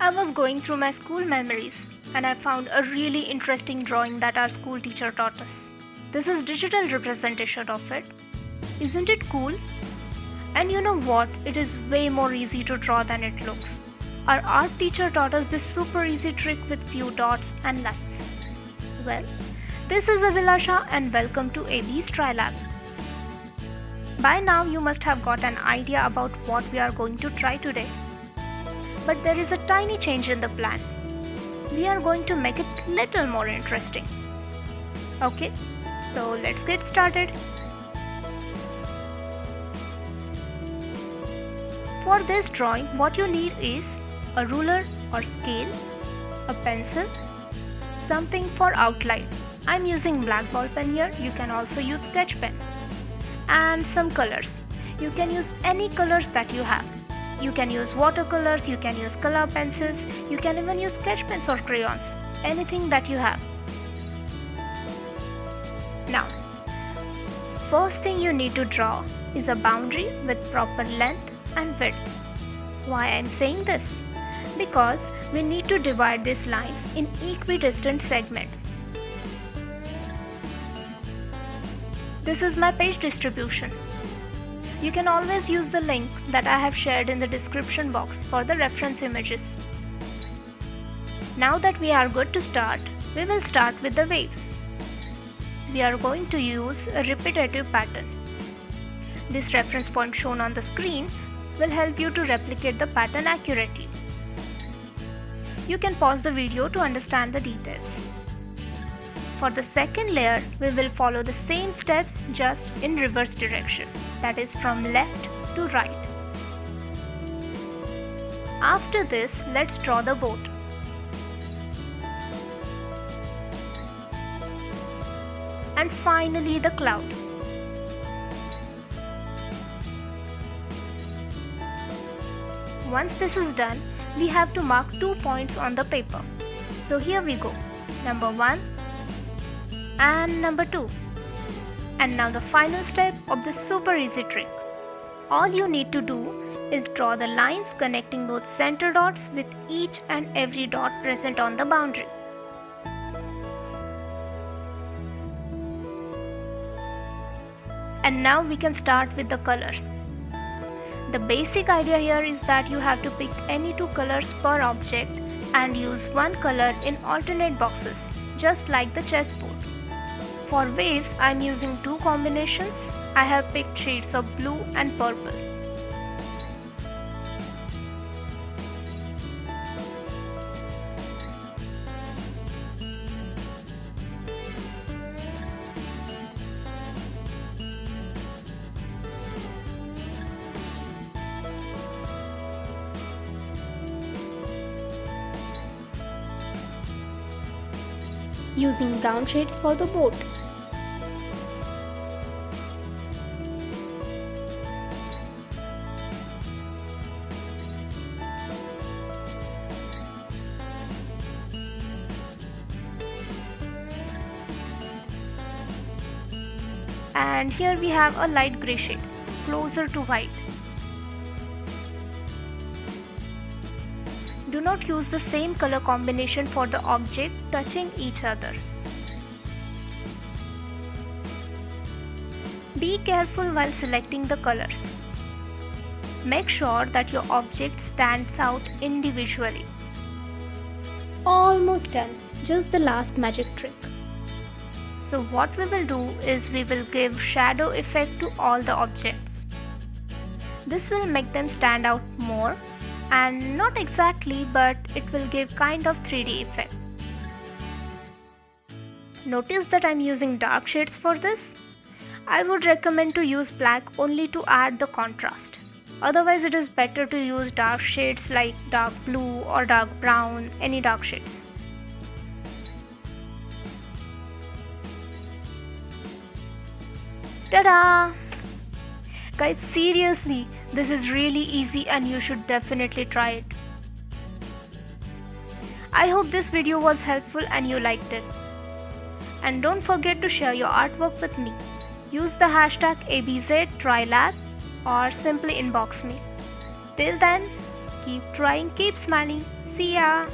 I was going through my school memories and I found a really interesting drawing that our school teacher taught us. This is digital representation of it. Isn't it cool? And you know what? It is way more easy to draw than it looks. Our art teacher taught us this super easy trick with few dots and lines. Well, this is Abhilasha and welcome to AB's TryLab. By now you must have got an idea about what we are going to try today. But there is a tiny change in the plan. We are going to make it little more interesting. Okay, so let's get started. For this drawing, what you need is a ruler or scale, a pencil, something for outline. I'm using black ball pen here, you can also use sketch pen. And some colors. You can use any colors that you have. You can use watercolors, you can use color pencils, you can even use sketch pens or crayons, anything that you have. Now, first thing you need to draw is a boundary with proper length and width. Why I'm saying this? Because we need to divide these lines in equidistant segments. This is my page distribution. You can always use the link that I have shared in the description box for the reference images. Now that we are good to start, we will start with the waves. We are going to use a repetitive pattern. This reference point shown on the screen will help you to replicate the pattern accurately. You can pause the video to understand the details. For the second layer, we will follow the same steps just in reverse direction, that is from left to right. After this, let's draw the boat. And finally the cloud. Once this is done, we have to mark 2 points on the paper. So here we go, number 1 and number 2. And now the final step of this super easy trick. All you need to do is draw the lines connecting those center dots with each and every dot present on the boundary. And now we can start with the colors. The basic idea here is that you have to pick any 2 colors per object and use one color in alternate boxes, just like the chessboard. For waves, I am using 2 combinations. I have picked shades of blue and purple. Using brown shades for the boat. And here we have a light grey shade, closer to white. Do not use the same color combination for the object touching each other. Be careful while selecting the colors. Make sure that your object stands out individually. Almost done, just the last magic trick. So what we will do is we will give shadow effect to all the objects. This will make them stand out more, and not exactly, but it will give kind of 3D effect. Notice that I'm using dark shades for this. I would recommend to use black only to add the contrast. Otherwise it is better to use dark shades like dark blue or dark brown, any dark shades. Ta-da! Guys, seriously, this is really easy and you should definitely try it. I hope this video was helpful and you liked it. And don't forget to share your artwork with me. Use the hashtag ABZTryLab or simply inbox me. Till then, keep trying, keep smiling. See ya!